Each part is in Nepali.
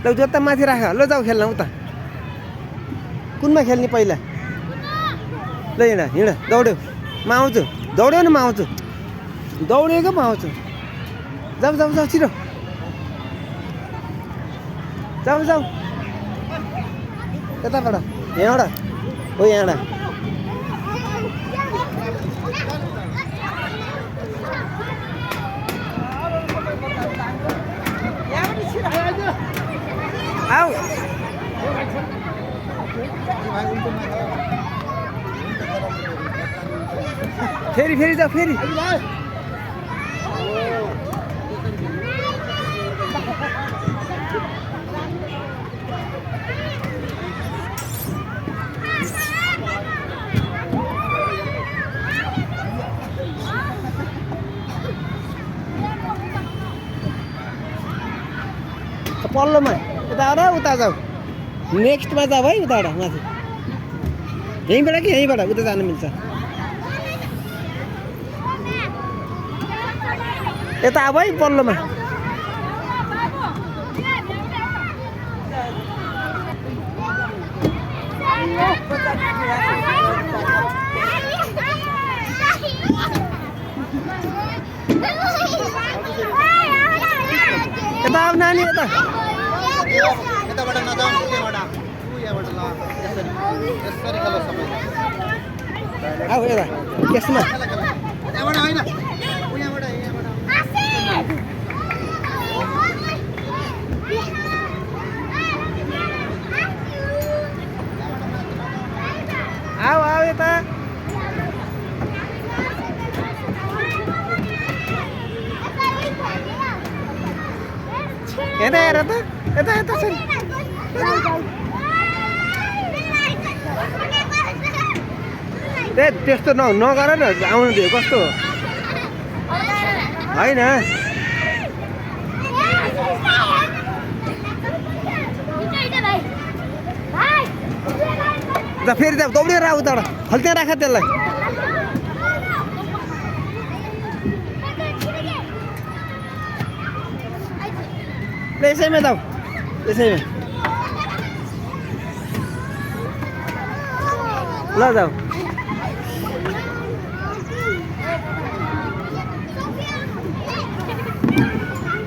ल जोत्ता माथि राख ल जाऊ खेल्न उता कुनमा खेल्ने पहिला ल हिँड हिँड दौड्यो म आउँछु दौड्यो नि म आउँछु दौडेको म आउँछु जाऊ जाऊ जाऊ छिटो जाऊ जाऊ यताबाट यहाँबाट हो यहाँबाट आऊ फेरि फेरि जाऊ फेरि पल्लोमा यताबाट उता जाऊ नेक्स्टमा जाऊ है उताबाट माथि यहीँबाट कि यहीँबाट उता जानु मिल्छ यता अब है पल्लोमा यता अब नानी यता यताबाट नजाउँ यहाँबाट यहाँबाट ल यसरी यसरी खेलो सबै आऊ यता यसमा यहाँबाट होइन यहाँबाट आऊ आऊ यता यता हेर त यता यता छ ए त्यस्तो नगर न आउनु दियो कस्तो होइन फेरि त दौडेर आऊ उताबाट फल्त्या राख त्यसलाई ल यसैमा जाऊ यसैमा ल जाऊ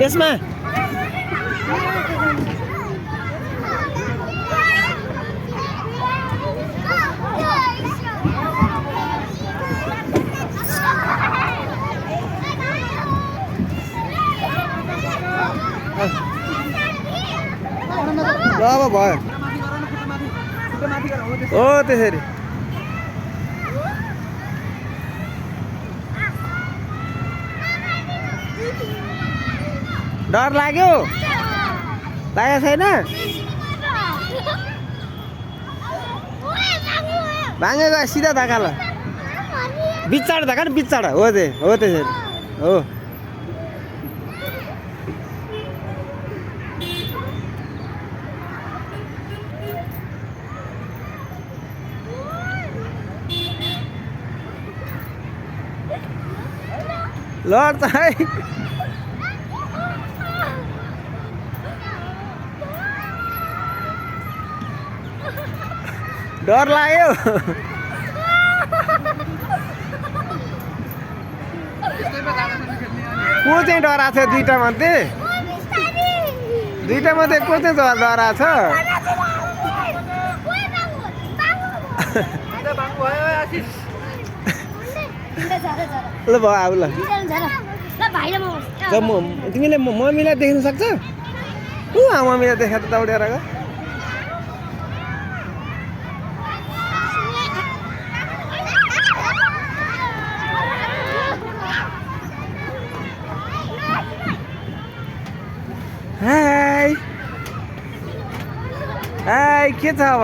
यसमा ल अब भयो हो त्यसरी डर लाग्यो लागेको छैन भाँगेको सिधा धक्का ल बिचाड धक्का नि बिचाड हो त्यसरी हो लड त है डर लाग्यो को चाहिँ डराएको छ दुईटा मध्ये को चाहिँ डराएको छ ल भयो आऊ ल तिमीले मम्मीलाई देख्नु सक्छ मम्मीलाई देखा त दौडेर गयो हाय हाय के छ अब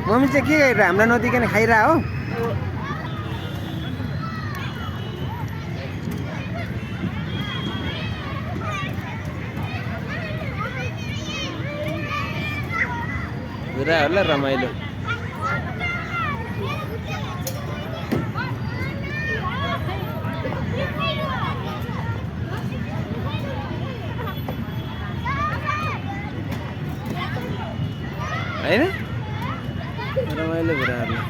मम्मी चाहिँ के गरिरह हामीलाई नदिकन खाइरह हो होला रमाइलो डल्ले भइरहेको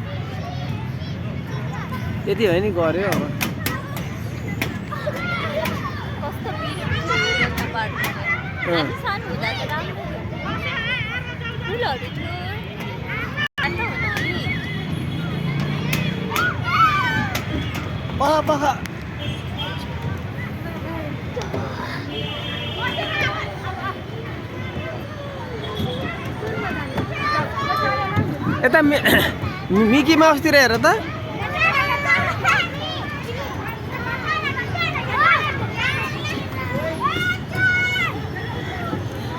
यति हो नि गऱ्यो अब कस्तो बिर्को पार्छ अनि सानो हुँदा त राम्रो फुलहरू थियो अन्त हुँदा नि पख पख यता मिकी माउसतिर हेर त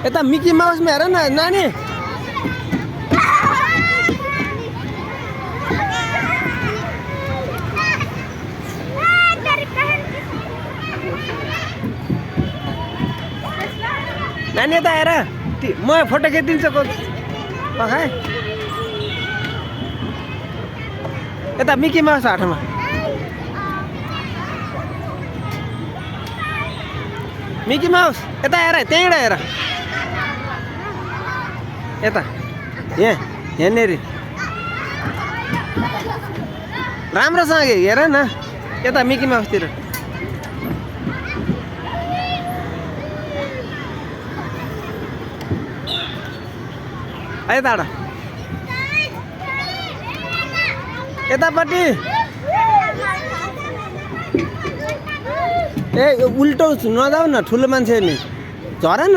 यता मिकी माउसमा हेर न नानी नानी यता हेर म फोटो खिचिदिन्छु पखाए यता मिकी माउस हाटमा मिकी माउस यता हेर त्यहीँबाट हेर यता यहाँनिर राम्रोसँग हेर न यता मिकी माउसतिर यताबाट यतापट्टि ए उल्टो नजाऊ न ठुलो मान्छे नि झर न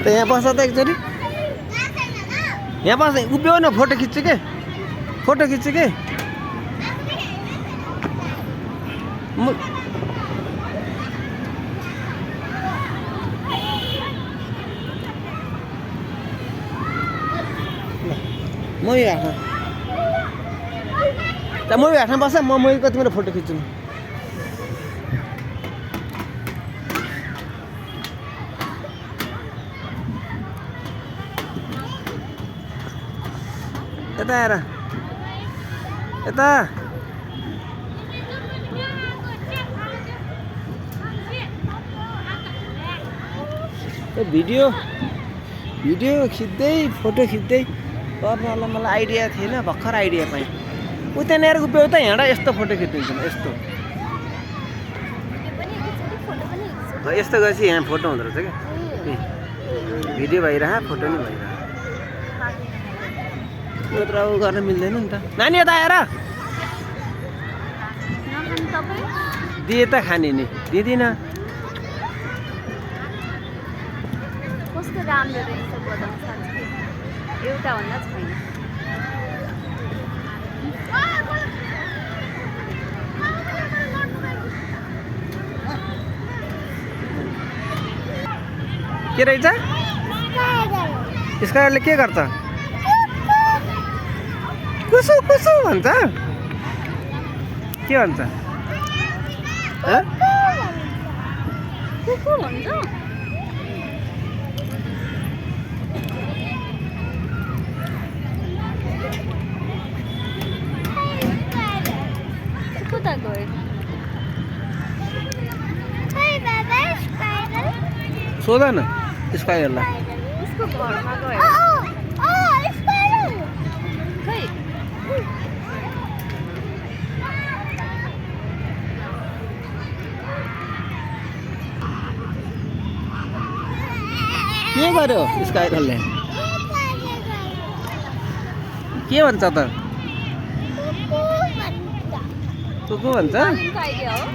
त यहाँ बस्छ त एकचोटि यहाँ बस्छ उभियो न फोटो खिच्छु के म यो हातमा बस्छ म कति मेरो फोटो खिच्छु यता हेर यता भिडियो खिच्दै फोटो खिच्दै गर्नलाई मलाई आइडिया थिएन भर्खर आइडिया पाएँ उ त्यहाँनिर उभियो त हिँड यस्तो फोटो खिचिदिन्छ यस्तो यस्तो गरेपछि यहाँ फोटो हुँदो रहेछ क्या भिडियो भइरह फोटो नि भइरह नत्र उ गर्न मिल्दैन नि त नानी यता आएर दिए त खाने नि दिँदिनँ कस्तो राम्रो रहेछ बदाम साँच्चै एउटा भन्दा छैन के रहेछ स्काइरले के गर्छ कुसु कुसु भन्छ के भन्छ कुकु भन्छ कता गयो सोध न स्काइरलाई उसको घरमा गयो खै के गर्यो स्काइरले के भन्छ त कुकु भन्छ बालिनको आइडिया हो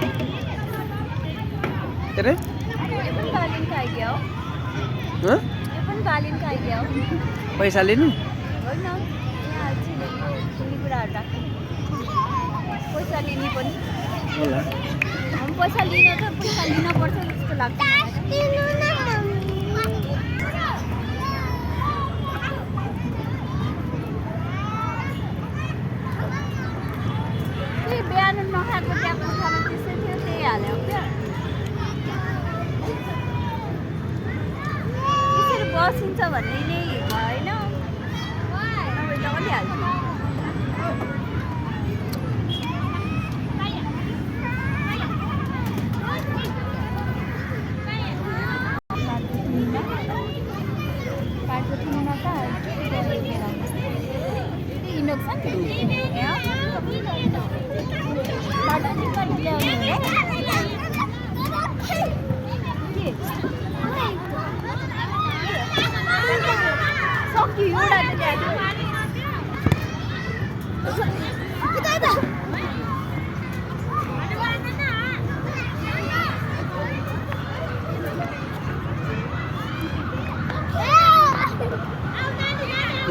के अरे यो पनि बालिनको आइडिया हो हँ? यो पनि बालिनको आइडिया हो पैसा लिनु होइन यहाँ अल्छी कुनै कुराहरू राख्नु पैसा लिने पनि होला हम पैसा लिन त पैसा लिनुपर्छ जस्तो लाग्छ बिहान नखाएको ट्यापको खाना त्यसै थियो त्यही हाल्यो क्या यसरी बसिन्छ भन्ने नै होइन नभए त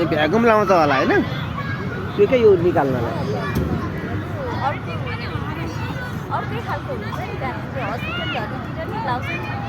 ए भ्याकुम लाउँछ होला होइन त्यो के यो निकाल्नलाई अर्कै खालको हुन्छ नि त्यहाँ हस्पिटलहरूतिर नि लाउँछ नि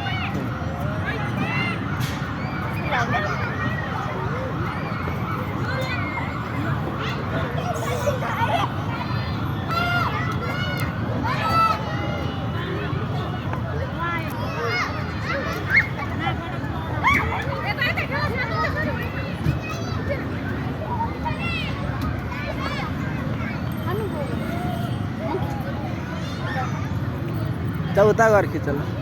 चौता घर खिच ल